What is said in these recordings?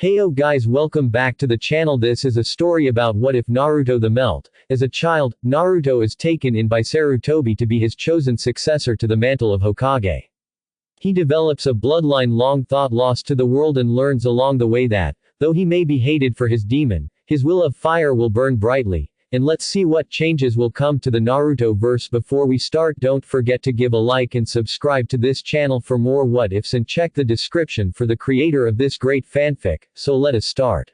Heyo guys, welcome back to the channel. This is a story about what if Naruto the Melt. As a child, Naruto is taken in by Tsukuyomi to be his chosen successor to the mantle of Hokage. He develops a bloodline long thought lost to the world and learns along the way that, though he may be hated for his demon, his will of fire will burn brightly. And let's see what changes will come to the Naruto verse. Before we start, don't forget to give a like and subscribe to this channel for more what ifs, and check the description for the creator of this great fanfic. So let us start.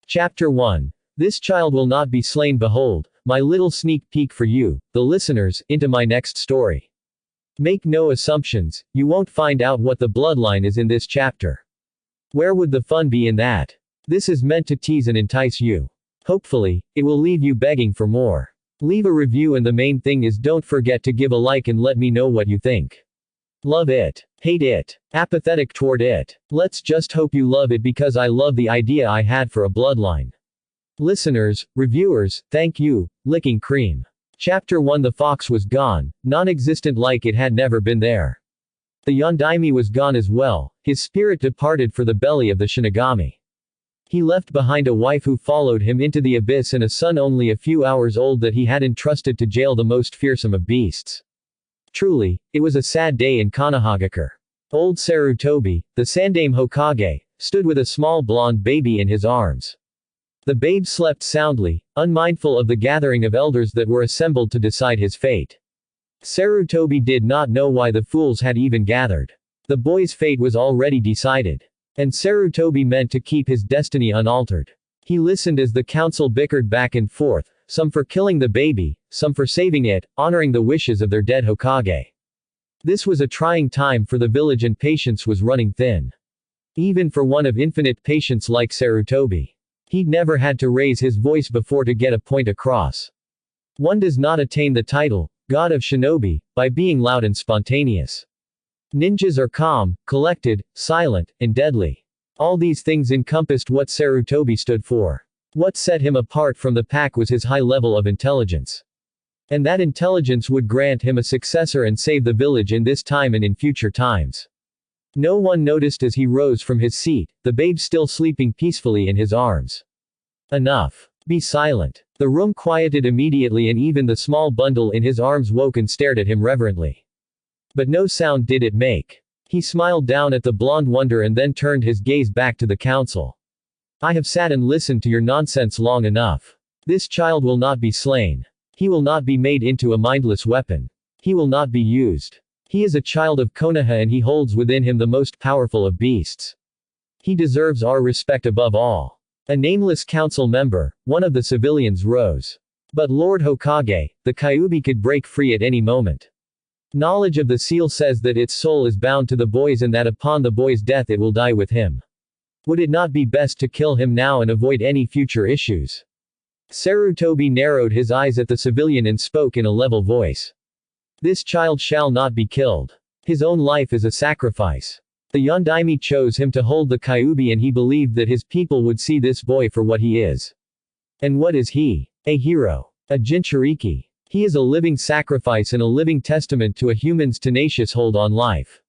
Chapter 1. This child will not be slain. Behold, my little sneak peek for you, the listeners, into my next story. Make no assumptions, you won't find out what the bloodline is in this chapter. Where would the fun be in that? This is meant to tease and entice you. Hopefully, it will leave you begging for more. Leave a review, and the main thing is don't forget to give a like and let me know what you think. Love it? Hate it? Apathetic toward it? Let's just hope you love it, because I love the idea I had for a bloodline. Listeners, reviewers, thank you, licking cream. Chapter 1. The fox was gone, non-existent, like it had never been there. The Yondaime was gone as well, his spirit departed for the belly of the Shinigami. He left behind a wife who followed him into the abyss and a son only a few hours old that he had entrusted to jail the most fearsome of beasts. Truly, it was a sad day in Konohagakure. Old Tsukuyomi, the Sandaime Hokage, stood with a small blonde baby in his arms. The babe slept soundly, unmindful of the gathering of elders that were assembled to decide his fate. Tsukuyomi did not know why the fools had even gathered. The boy's fate was already decided. And Tsukuyomi meant to keep his destiny unaltered. He listened as the council bickered back and forth, some for killing the baby, some for saving it, honoring the wishes of their dead Hokage. This was a trying time for the village, and patience was running thin. Even for one of infinite patience like Tsukuyomi. He'd never had to raise his voice before to get a point across. One does not attain the title, God of Shinobi, by being loud and spontaneous. Ninjas are calm, collected, silent, and deadly. All these things encompassed what Tsukuyomi stood for. What set him apart from the pack was his high level of intelligence. And that intelligence would grant him a successor and save the village in this time and in future times. No one noticed as he rose from his seat, the babe still sleeping peacefully in his arms. Enough. Be silent. The room quieted immediately, and even the small bundle in his arms woke and stared at him reverently. But no sound did it make. He smiled down at the blonde wonder and then turned his gaze back to the council. I have sat and listened to your nonsense long enough. This child will not be slain. He will not be made into a mindless weapon. He will not be used. He is a child of Konoha, and he holds within him the most powerful of beasts. He deserves our respect above all. A nameless council member, one of the civilians, rose. But Lord Hokage, the Kyuubi could break free at any moment. Knowledge of the seal says that its soul is bound to the boys, and that upon the boy's death it will die with him. Would it not be best to kill him now and avoid any future issues? Tsukuyomi narrowed his eyes at the civilian and spoke in a level voice. This child shall not be killed. His own life is a sacrifice. The Yondaime chose him to hold the Kyuubi, and he believed that his people would see this boy for what he is. And what is he? A hero. A Jinchuriki. He is a living sacrifice and a living testament to a human's tenacious hold on life.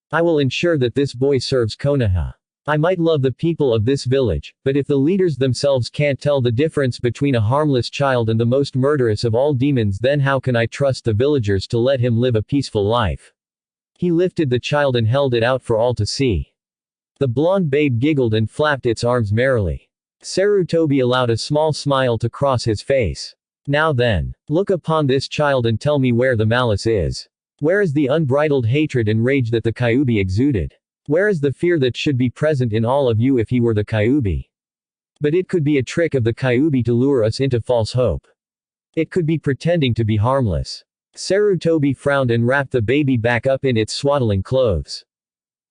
I will ensure that this boy serves Konoha. I might love the people of this village, but if the leaders themselves can't tell the difference between a harmless child and the most murderous of all demons, then how can I trust the villagers to let him live a peaceful life? He lifted the child and held it out for all to see. The blonde babe giggled and flapped its arms merrily. Tsukuyomi allowed a small smile to cross his face. Now then, look upon this child and tell me where the malice is. Where is the unbridled hatred and rage that the Kyuubi exuded? Where is the fear that should be present in all of you if he were the Kyuubi? But it could be a trick of the Kyuubi to lure us into false hope. It could be pretending to be harmless. Tsukuyomi frowned and wrapped the baby back up in its swaddling clothes.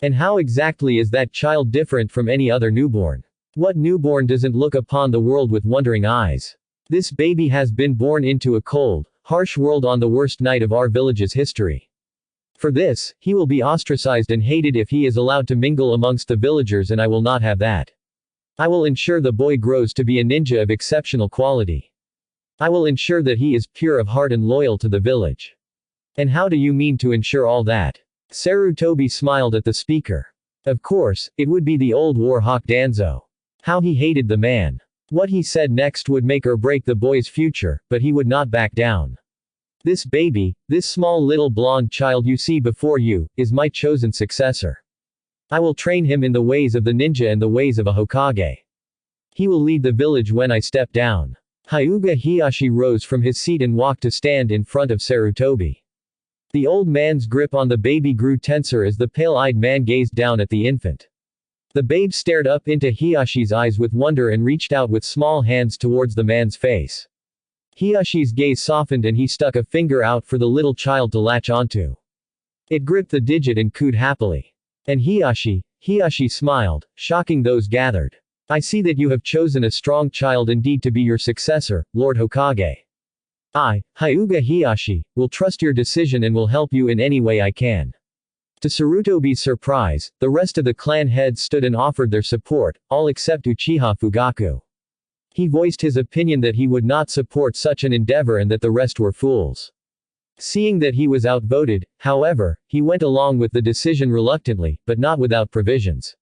And how exactly is that child different from any other newborn? What newborn doesn't look upon the world with wondering eyes? This baby has been born into a cold, harsh world on the worst night of our village's history. For this, he will be ostracized and hated if he is allowed to mingle amongst the villagers, and I will not have that. I will ensure the boy grows to be a ninja of exceptional quality. I will ensure that he is pure of heart and loyal to the village. And how do you mean to ensure all that? Tsukuyomi smiled at the speaker. Of course, it would be the old warhawk Danzo. How he hated the man. What he said next would make or break the boy's future, but he would not back down. This baby, this small little blonde child you see before you, is my chosen successor. I will train him in the ways of the ninja and the ways of a Hokage. He will lead the village when I step down. Hyuga Hiyashi rose from his seat and walked to stand in front of Sarutobi. The old man's grip on the baby grew tenser as the pale-eyed man gazed down at the infant. The babe stared up into Hiyashi's eyes with wonder and reached out with small hands towards the man's face. Hiyashi's gaze softened and he stuck a finger out for the little child to latch onto. It gripped the digit and cooed happily. And Hiyashi smiled, shocking those gathered. I see that you have chosen a strong child indeed to be your successor, Lord Hokage. I, Hyuga Hiyashi, will trust your decision and will help you in any way I can. To Sarutobi's surprise, the rest of the clan heads stood and offered their support, all except Uchiha Fugaku. He voiced his opinion that he would not support such an endeavor and that the rest were fools. Seeing that he was outvoted, however, he went along with the decision reluctantly, but not without provisions.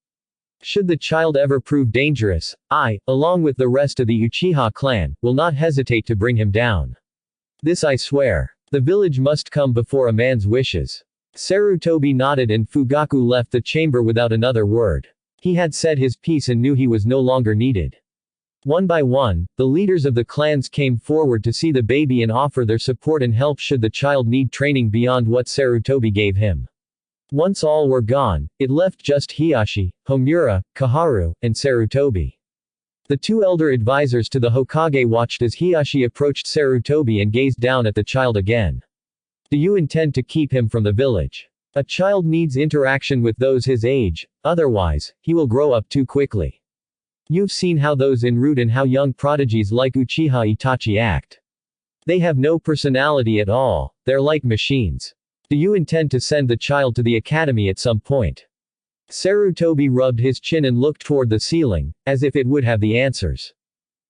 Should the child ever prove dangerous, I, along with the rest of the Uchiha clan, will not hesitate to bring him down. This I swear. The village must come before a man's wishes. Sarutobi nodded and Fugaku left the chamber without another word. He had said his piece and knew he was no longer needed. One by one, the leaders of the clans came forward to see the baby and offer their support and help should the child need training beyond what Sarutobi gave him. Once all were gone, it left just Hiyashi, Homura, Kaharu, and Sarutobi. The two elder advisors to the Hokage watched as Hiyashi approached Sarutobi and gazed down at the child again. Do you intend to keep him from the village? A child needs interaction with those his age, otherwise, he will grow up too quickly. You've seen how those en route and how young prodigies like Uchiha Itachi act. They have no personality at all, they're like machines. Do you intend to send the child to the academy at some point? Sarutobi rubbed his chin and looked toward the ceiling, as if it would have the answers.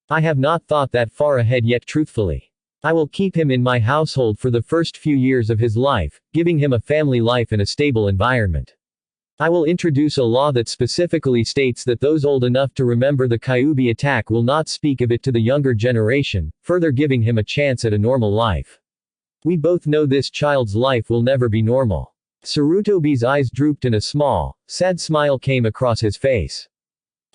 I have not thought that far ahead yet truthfully. I will keep him in my household for the first few years of his life, giving him a family life and a stable environment. I will introduce a law that specifically states that those old enough to remember the Kyuubi attack will not speak of it to the younger generation, further giving him a chance at a normal life. We both know this child's life will never be normal. Sarutobi's eyes drooped and a small, sad smile came across his face.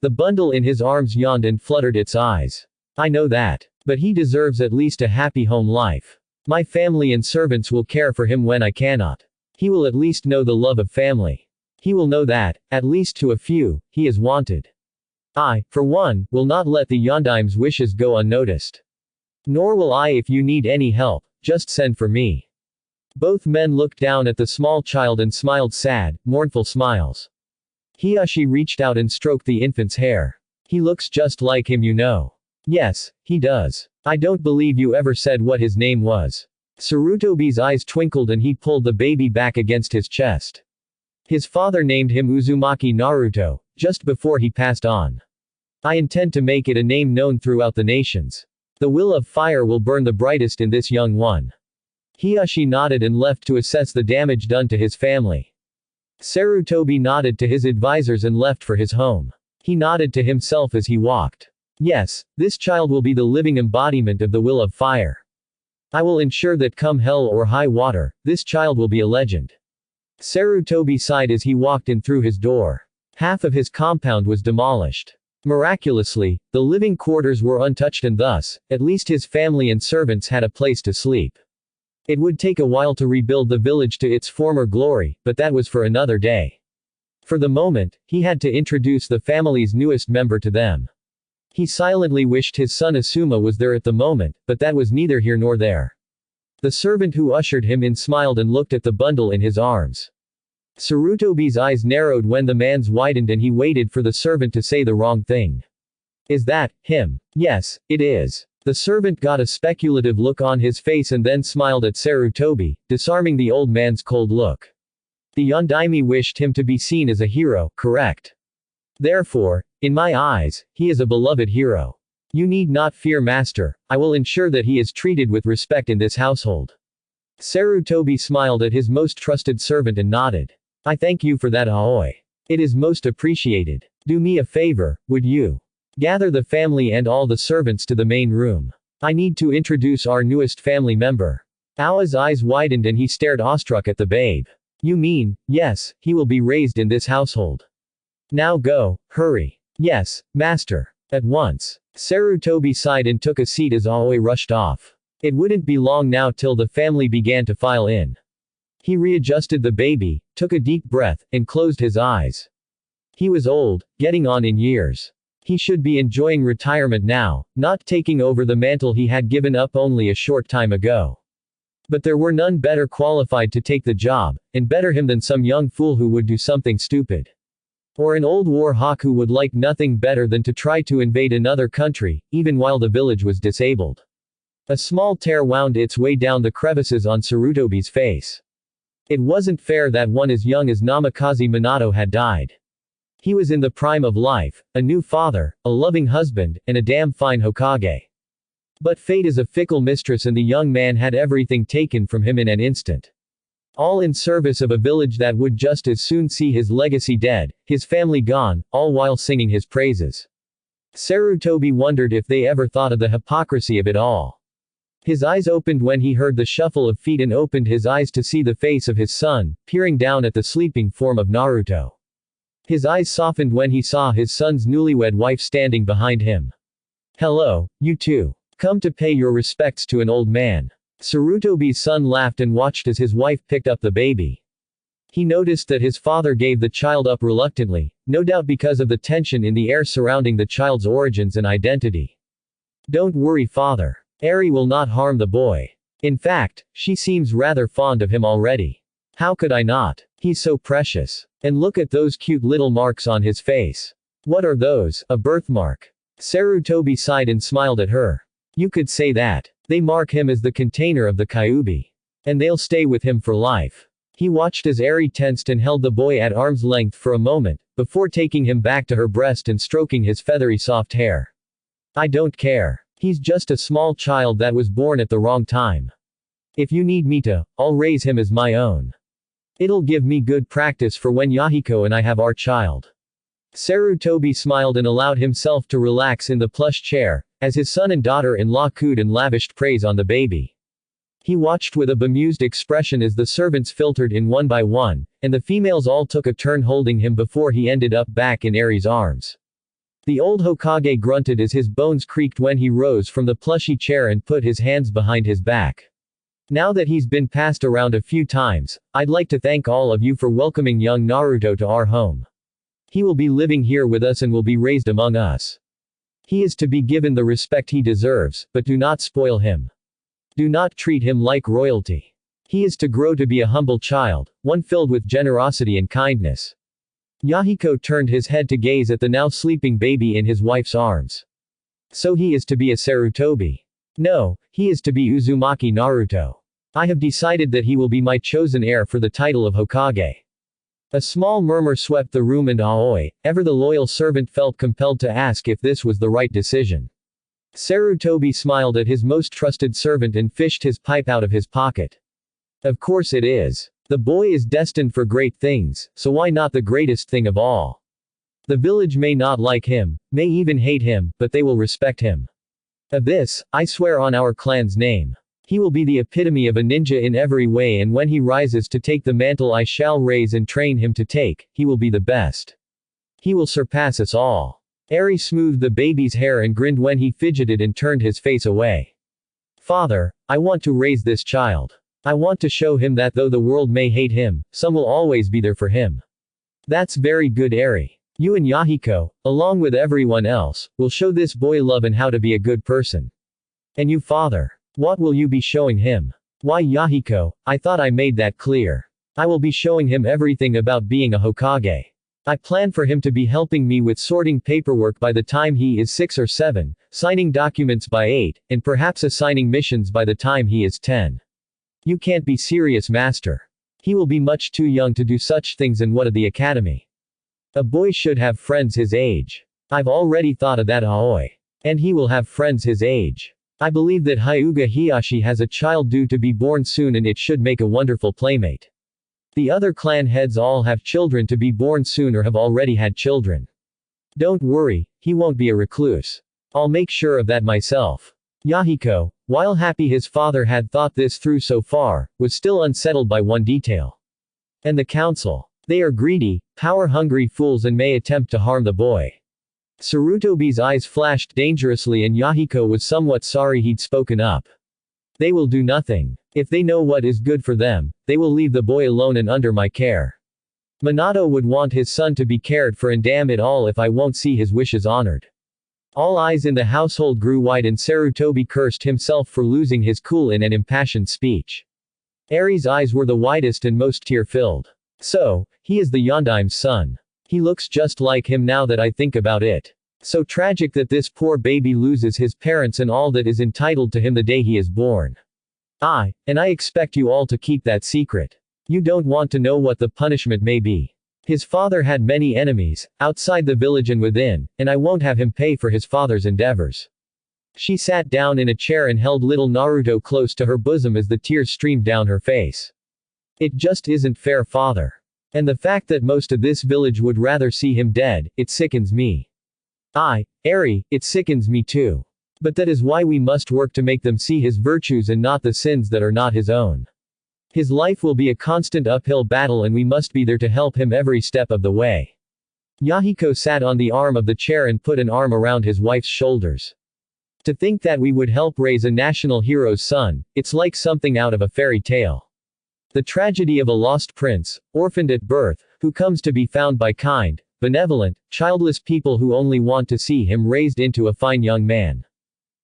The bundle in his arms yawned and fluttered its eyes. I know that. But he deserves at least a happy home life. My family and servants will care for him when I cannot. He will at least know the love of family. He will know that, at least to a few, he is wanted. I, for one, will not let the Yondaim's wishes go unnoticed. Nor will I if you need any help, just send for me. Both men looked down at the small child and smiled sad, mournful smiles. Hiyashi reached out and stroked the infant's hair. He looks just like him, you know. Yes, he does. I don't believe you ever said what his name was. Sarutobi's eyes twinkled and he pulled the baby back against his chest. His father named him Uzumaki Naruto, just before he passed on. I intend to make it a name known throughout the nations. The will of fire will burn the brightest in this young one. Hiyashi nodded and left to assess the damage done to his family. Sarutobi nodded to his advisors and left for his home. He nodded to himself as he walked. Yes, this child will be the living embodiment of the will of fire. I will ensure that come hell or high water, this child will be a legend. Sarutobi sighed as he walked in through his door. Half of his compound was demolished. Miraculously, the living quarters were untouched and thus, at least his family and servants had a place to sleep. It would take a while to rebuild the village to its former glory, but that was for another day. For the moment, he had to introduce the family's newest member to them. He silently wished his son Asuma was there at the moment, but that was neither here nor there. The servant who ushered him in smiled and looked at the bundle in his arms. Sarutobi's eyes narrowed when the man's widened and he waited for the servant to say the wrong thing. Is that him? Yes, it is. The servant got a speculative look on his face and then smiled at Sarutobi, disarming the old man's cold look. The Yondaime wished him to be seen as a hero, correct? Therefore, in my eyes, he is a beloved hero. You need not fear, master, I will ensure that he is treated with respect in this household. Sarutobi smiled at his most trusted servant and nodded. I thank you for that, Aoi. It is most appreciated. Do me a favor, would you? Gather the family and all the servants to the main room. I need to introduce our newest family member. Ao's eyes widened and he stared awestruck at the babe. You mean, yes, he will be raised in this household. Now go, hurry. Yes, master. At once. Sarutobi sighed and took a seat as Aoi rushed off. It wouldn't be long now till the family began to file in. He readjusted the baby, took a deep breath, and closed his eyes. He was old, getting on in years. He should be enjoying retirement now, not taking over the mantle he had given up only a short time ago. But there were none better qualified to take the job, and better him than some young fool who would do something stupid. Or an old war hawk who would like nothing better than to try to invade another country, even while the village was disabled. A small tear wound its way down the crevices on Sarutobi's face. It wasn't fair that one as young as Namikaze Minato had died. He was in the prime of life, a new father, a loving husband, and a damn fine Hokage. But fate is a fickle mistress and the young man had everything taken from him in an instant. All in service of a village that would just as soon see his legacy dead, his family gone, all while singing his praises. Sarutobi wondered if they ever thought of the hypocrisy of it all. His eyes opened when he heard the shuffle of feet and opened his eyes to see the face of his son, peering down at the sleeping form of Naruto. His eyes softened when he saw his son's newlywed wife standing behind him. Hello, you two. Come to pay your respects to an old man. Sarutobi's son laughed and watched as his wife picked up the baby. He noticed that his father gave the child up reluctantly, no doubt because of the tension in the air surrounding the child's origins and identity. Don't worry, father. Eri will not harm the boy. In fact, she seems rather fond of him already. How could I not? He's so precious. And look at those cute little marks on his face. What are those? A birthmark. Sarutobi sighed and smiled at her. You could say that. They mark him as the container of the Kyuubi. And they'll stay with him for life. He watched as Eri tensed and held the boy at arm's length for a moment, before taking him back to her breast and stroking his feathery soft hair. I don't care. He's just a small child that was born at the wrong time. If you need me to, I'll raise him as my own. It'll give me good practice for when Yahiko and I have our child. Sarutobi smiled and allowed himself to relax in the plush chair, as his son and daughter-in-law cooed and lavished praise on the baby. He watched with a bemused expression as the servants filtered in one by one, and the females all took a turn holding him before he ended up back in Eri's arms. The old Hokage grunted as his bones creaked when he rose from the plushy chair and put his hands behind his back. Now that he's been passed around a few times, I'd like to thank all of you for welcoming young Naruto to our home. He will be living here with us and will be raised among us. He is to be given the respect he deserves, but do not spoil him. Do not treat him like royalty. He is to grow to be a humble child, one filled with generosity and kindness. Yahiko turned his head to gaze at the now sleeping baby in his wife's arms. So he is to be a Sarutobi. No, he is to be Uzumaki Naruto. I have decided that he will be my chosen heir for the title of Hokage. A small murmur swept the room and Aoi, ever the loyal servant, felt compelled to ask if this was the right decision. Sarutobi smiled at his most trusted servant and fished his pipe out of his pocket. Of course it is. The boy is destined for great things, so why not the greatest thing of all? The village may not like him, may even hate him, but they will respect him. Of this, I swear on our clan's name. He will be the epitome of a ninja in every way, and when he rises to take the mantle I shall raise and train him to take, he will be the best. He will surpass us all. Eri smoothed the baby's hair and grinned when he fidgeted and turned his face away. Father, I want to raise this child. I want to show him that though the world may hate him, some will always be there for him. That's very good, Eri. You and Yahiko, along with everyone else, will show this boy love and how to be a good person. And you, father, what will you be showing him? Why, Yahiko, I thought I made that clear. I will be showing him everything about being a Hokage. I plan for him to be helping me with sorting paperwork by the time he is 6 or 7, signing documents by 8, and perhaps assigning missions by the time he is 10. You can't be serious, master. He will be much too young to do such things, and what of the academy? A boy should have friends his age. I've already thought of that, Aoi. And he will have friends his age. I believe that Hyuga Hiyashi has a child due to be born soon, and it should make a wonderful playmate. The other clan heads all have children to be born soon or have already had children. Don't worry, he won't be a recluse. I'll make sure of that myself. Yahiko, while happy his father had thought this through so far, was still unsettled by one detail. And the council. They are greedy, power-hungry fools and may attempt to harm the boy. Sarutobi's eyes flashed dangerously and Yahiko was somewhat sorry he'd spoken up. They will do nothing. If they know what is good for them, they will leave the boy alone and under my care. Minato would want his son to be cared for and damn it all if I won't see his wishes honored. All eyes in the household grew wide and Sarutobi cursed himself for losing his cool in an impassioned speech. Eri's eyes were the widest and most tear-filled. So, he is the Yondaim's son. He looks just like him now that I think about it. So tragic that this poor baby loses his parents and all that is entitled to him the day he is born. And I expect you all to keep that secret. You don't want to know what the punishment may be. His father had many enemies, outside the village and within, and I won't have him pay for his father's endeavors. She sat down in a chair and held little Naruto close to her bosom as the tears streamed down her face. It just isn't fair, father. And the fact that most of this village would rather see him dead, it sickens me. Eri, it sickens me too. But that is why we must work to make them see his virtues and not the sins that are not his own. His life will be a constant uphill battle and we must be there to help him every step of the way. Yahiko sat on the arm of the chair and put an arm around his wife's shoulders. To think that we would help raise a national hero's son, it's like something out of a fairy tale. The tragedy of a lost prince, orphaned at birth, who comes to be found by kind, benevolent, childless people who only want to see him raised into a fine young man.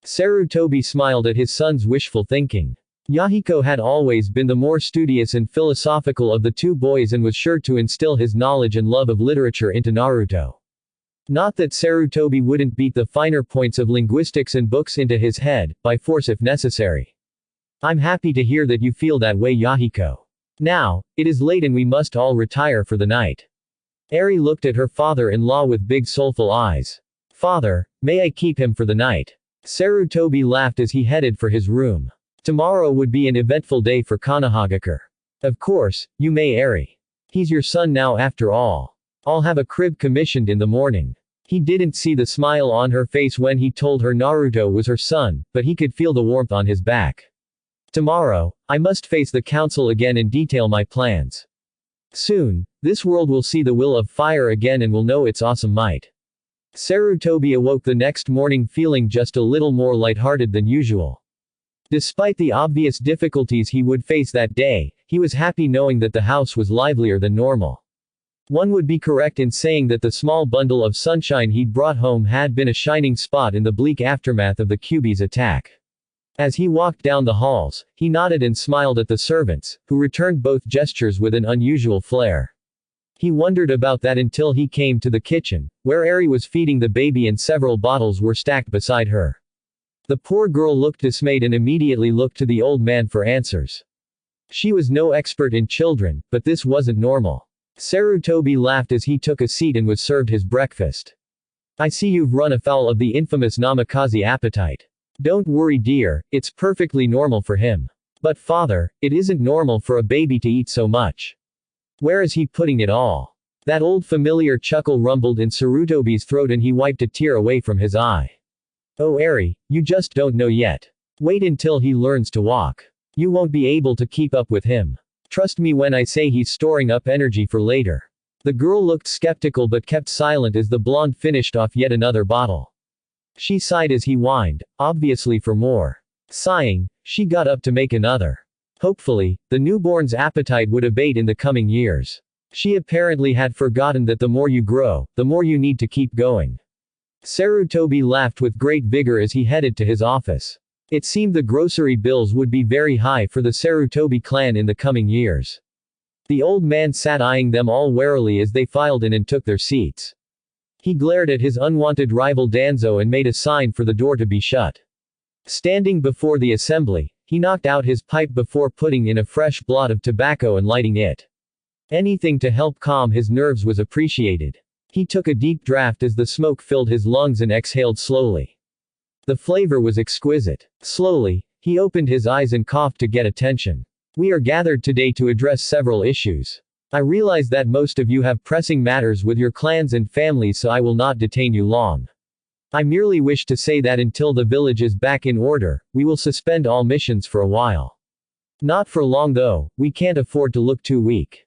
Sarutobi smiled at his son's wishful thinking. Yahiko had always been the more studious and philosophical of the two boys and was sure to instill his knowledge and love of literature into Naruto. Not that Sarutobi wouldn't beat the finer points of linguistics and books into his head, by force if necessary. I'm happy to hear that you feel that way, Yahiko. Now, it is late and we must all retire for the night. Eri looked at her father-in-law with big soulful eyes. Father, may I keep him for the night? Sarutobi laughed as he headed for his room. Tomorrow would be an eventful day for Konohagakure. Of course, you may, Eri. He's your son now after all. I'll have a crib commissioned in the morning. He didn't see the smile on her face when he told her Naruto was her son, but he could feel the warmth on his back. Tomorrow, I must face the council again and detail my plans. Soon, this world will see the will of fire again and will know its awesome might. Sarutobi awoke the next morning feeling just a little more lighthearted than usual. Despite the obvious difficulties he would face that day, he was happy knowing that the house was livelier than normal. One would be correct in saying that the small bundle of sunshine he'd brought home had been a shining spot in the bleak aftermath of the Kyuubi's attack. As he walked down the halls, he nodded and smiled at the servants, who returned both gestures with an unusual flair. He wondered about that until he came to the kitchen, where Eri was feeding the baby and several bottles were stacked beside her. The poor girl looked dismayed and immediately looked to the old man for answers. She was no expert in children, but this wasn't normal. Sarutobi laughed as he took a seat and was served his breakfast. I see you've run afoul of the infamous Namikaze appetite. Don't worry, dear, it's perfectly normal for him. But father, it isn't normal for a baby to eat so much. Where is he putting it all? That old familiar chuckle rumbled in Sarutobi's throat and he wiped a tear away from his eye. Oh Eri, you just don't know yet. Wait until he learns to walk. You won't be able to keep up with him. Trust me when I say he's storing up energy for later. The girl looked skeptical but kept silent as the blonde finished off yet another bottle. She sighed as he whined, obviously for more. Sighing, she got up to make another. Hopefully, the newborn's appetite would abate in the coming years. She apparently had forgotten that the more you grow, the more you need to keep going. Sarutobi laughed with great vigor as he headed to his office. It seemed the grocery bills would be very high for the Sarutobi clan in the coming years. The old man sat eyeing them all warily as they filed in and took their seats. He glared at his unwanted rival Danzo and made a sign for the door to be shut. Standing before the assembly, he knocked out his pipe before putting in a fresh blot of tobacco and lighting it. Anything to help calm his nerves was appreciated. He took a deep draft as the smoke filled his lungs and exhaled slowly. The flavor was exquisite. Slowly, he opened his eyes and coughed to get attention. We are gathered today to address several issues. I realize that most of you have pressing matters with your clans and families, so I will not detain you long. I merely wish to say that until the village is back in order, we will suspend all missions for a while. Not for long though, we can't afford to look too weak.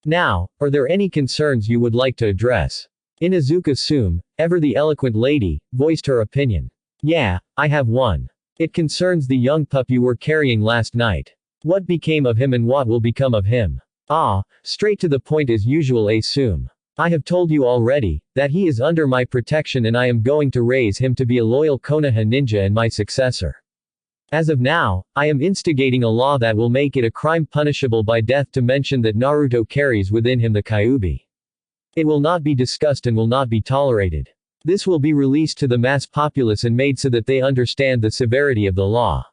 Now, are there any concerns you would like to address? Inuzuka Sume, ever the eloquent lady, voiced her opinion. Yeah, I have one. It concerns the young pup you were carrying last night. What became of him and what will become of him? Straight to the point as usual, Sume. I have told you already, that he is under my protection and I am going to raise him to be a loyal Konoha ninja and my successor. As of now, I am instigating a law that will make it a crime punishable by death to mention that Naruto carries within him the Kyuubi. It will not be discussed and will not be tolerated. This will be released to the mass populace and made so that they understand the severity of the law.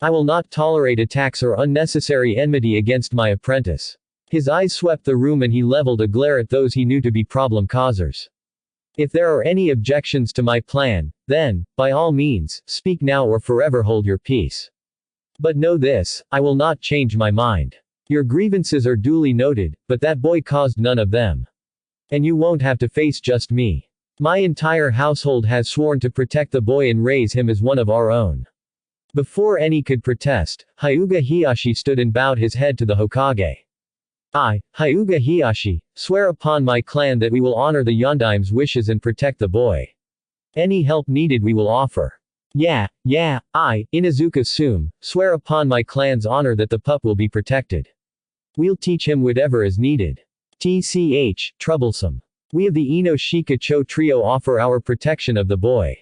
I will not tolerate attacks or unnecessary enmity against my apprentice. His eyes swept the room and he leveled a glare at those he knew to be problem causers. If there are any objections to my plan, then, by all means, speak now or forever hold your peace. But know this, I will not change my mind. Your grievances are duly noted, but that boy caused none of them. And you won't have to face just me. My entire household has sworn to protect the boy and raise him as one of our own. Before any could protest, Hyuga Hiyashi stood and bowed his head to the Hokage. I, Hyuga Hiyashi, swear upon my clan that we will honor the Yondaime's wishes and protect the boy. Any help needed we will offer. I, Inuzuka Sume, swear upon my clan's honor that the pup will be protected. We'll teach him whatever is needed. TCH, troublesome. We of the Ino Shika Cho trio offer our protection of the boy.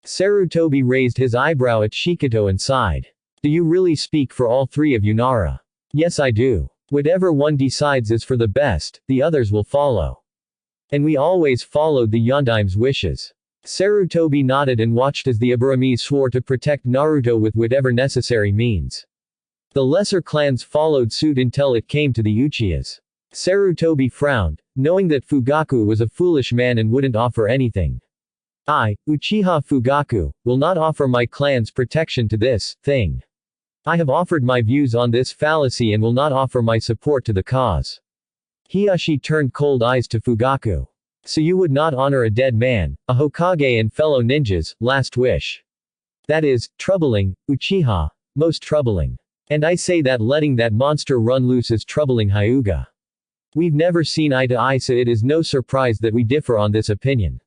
Sarutobi raised his eyebrow at Shikato and sighed. Do you really speak for all three of you, Nara? Yes, I do. Whatever one decides is for the best, the others will follow. And we always followed the Yondaime's wishes. Sarutobi nodded and watched as the Aburame swore to protect Naruto with whatever necessary means. The lesser clans followed suit until it came to the Uchihas. Sarutobi frowned, knowing that Fugaku was a foolish man and wouldn't offer anything. I, Uchiha Fugaku, will not offer my clan's protection to this thing. I have offered my views on this fallacy and will not offer my support to the cause. Hiyashi turned cold eyes to Fugaku. So you would not honor a dead man, a Hokage and fellow ninjas, last wish. That is, troubling, Uchiha, most troubling. And I say that letting that monster run loose is troubling Hyuga. We've never seen eye to eye, so it is no surprise that we differ on this opinion.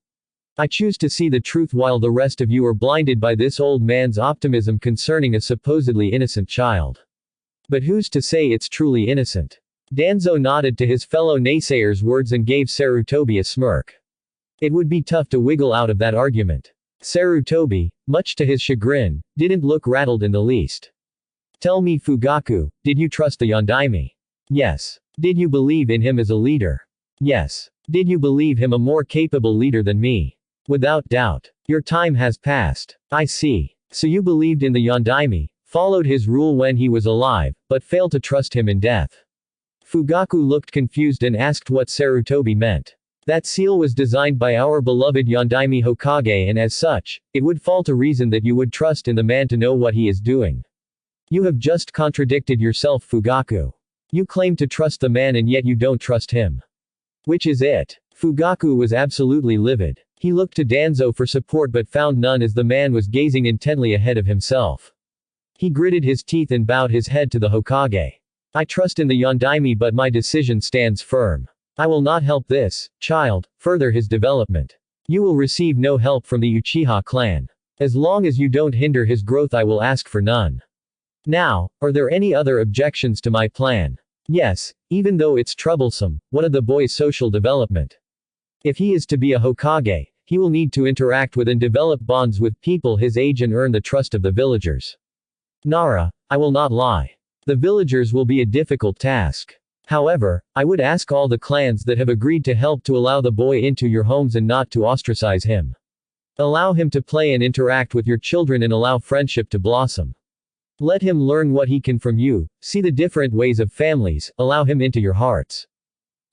I choose to see the truth while the rest of you are blinded by this old man's optimism concerning a supposedly innocent child. But who's to say it's truly innocent? Danzo nodded to his fellow naysayers' words and gave Sarutobi a smirk. It would be tough to wiggle out of that argument. Sarutobi, much to his chagrin, didn't look rattled in the least. Tell me, Fugaku, did you trust the Yondaime? Yes. Did you believe in him as a leader? Yes. Did you believe him a more capable leader than me? Without doubt. Your time has passed. I see. So you believed in the Yondaime, followed his rule when he was alive, but failed to trust him in death. Fugaku looked confused and asked what Sarutobi meant. That seal was designed by our beloved Yondaime Hokage and as such, it would fall to reason that you would trust in the man to know what he is doing. You have just contradicted yourself, Fugaku. You claim to trust the man and yet you don't trust him. Which is it? Fugaku was absolutely livid. He looked to Danzo for support but found none as the man was gazing intently ahead of himself. He gritted his teeth and bowed his head to the Hokage. I trust in the Yondaime but my decision stands firm. I will not help this child further his development. You will receive no help from the Uchiha clan. As long as you don't hinder his growth I will ask for none. Now, are there any other objections to my plan? Yes, even though it's troublesome, what of the boy's social development? If he is to be a Hokage, he will need to interact with and develop bonds with people his age and earn the trust of the villagers. Nara, I will not lie. The villagers will be a difficult task. However, I would ask all the clans that have agreed to help to allow the boy into your homes and not to ostracize him. Allow him to play and interact with your children and allow friendship to blossom. Let him learn what he can from you, see the different ways of families, allow him into your hearts.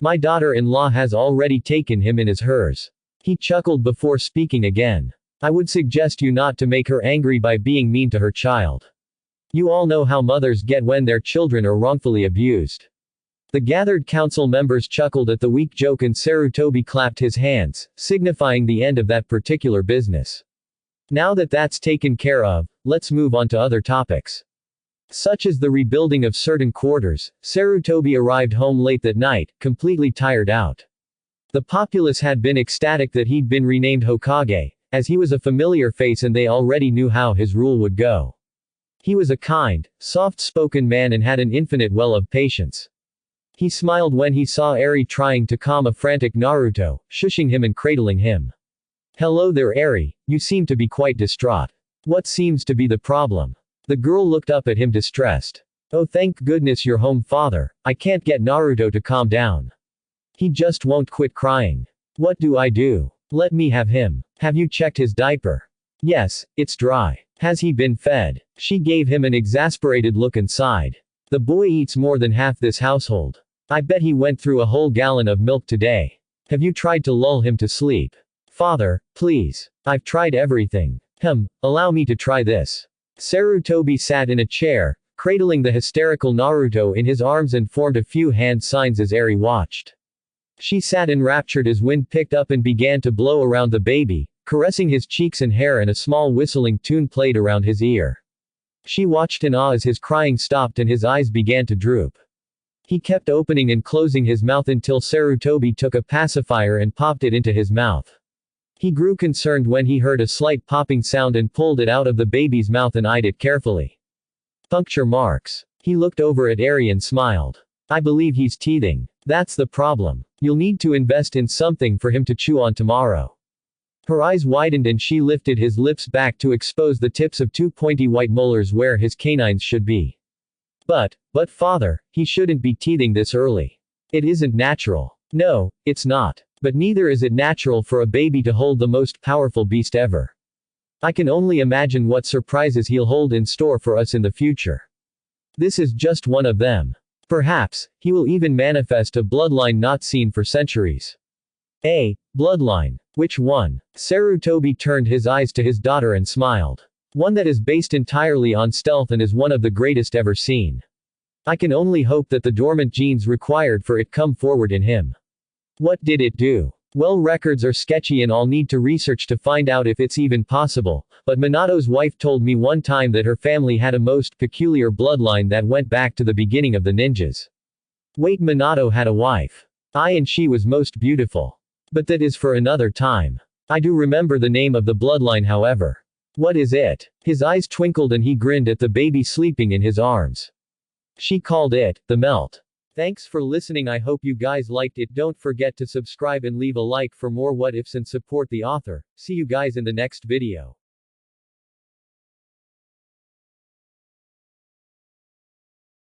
My daughter-in-law has already taken him in as hers. He chuckled before speaking again. I would suggest you not to make her angry by being mean to her child. You all know how mothers get when their children are wrongfully abused. The gathered council members chuckled at the weak joke and Sarutobi clapped his hands, signifying the end of that particular business. Now that that's taken care of, let's move on to other topics. Such as the rebuilding of certain quarters, Sarutobi arrived home late that night, completely tired out. The populace had been ecstatic that he'd been renamed Hokage, as he was a familiar face and they already knew how his rule would go. He was a kind, soft-spoken man and had an infinite well of patience. He smiled when he saw Eri trying to calm a frantic Naruto, shushing him and cradling him. "Hello there Eri, you seem to be quite distraught. What seems to be the problem?" The girl looked up at him distressed. "Oh thank goodness you're home father, I can't get Naruto to calm down. He just won't quit crying. What do I do? Let me have him. Have you checked his diaper?" "Yes, it's dry. Has he been fed?" She gave him an exasperated look and sighed. "The boy eats more than half this household. I bet he went through a whole gallon of milk today. Have you tried to lull him to sleep?" "Father, please. I've tried everything. Allow me to try this." Sarutobi sat in a chair, cradling the hysterical Naruto in his arms and formed a few hand signs as Eri watched. She sat enraptured as wind picked up and began to blow around the baby, caressing his cheeks and hair, and a small whistling tune played around his ear. She watched in awe as his crying stopped and his eyes began to droop. He kept opening and closing his mouth until Sarutobi took a pacifier and popped it into his mouth. He grew concerned when he heard a slight popping sound and pulled it out of the baby's mouth and eyed it carefully. Puncture marks. He looked over at Eri and smiled. "I believe he's teething. That's the problem. You'll need to invest in something for him to chew on tomorrow." Her eyes widened and she lifted his lips back to expose the tips of two pointy white molars where his canines should be. But father, he shouldn't be teething this early. It isn't natural." "No, it's not. But neither is it natural for a baby to hold the most powerful beast ever. I can only imagine what surprises he'll hold in store for us in the future. This is just one of them. Perhaps, he will even manifest a bloodline not seen for centuries." "A bloodline? Which one?" Sarutobi turned his eyes to his daughter and smiled. "One that is based entirely on stealth and is one of the greatest ever seen. I can only hope that the dormant genes required for it come forward in him." "What did it do?" "Well, records are sketchy and I'll need to research to find out if it's even possible, but Minato's wife told me one time that her family had a most peculiar bloodline that went back to the beginning of the ninjas." "Wait, Minato had a wife?" "Aye, and she was most beautiful. But that is for another time. I do remember the name of the bloodline however." "What is it?" His eyes twinkled and he grinned at the baby sleeping in his arms. "She called it, the melt." Thanks for listening. I hope you guys liked it. Don't forget to subscribe and leave a like for more what ifs and support the author. See you guys in the next video.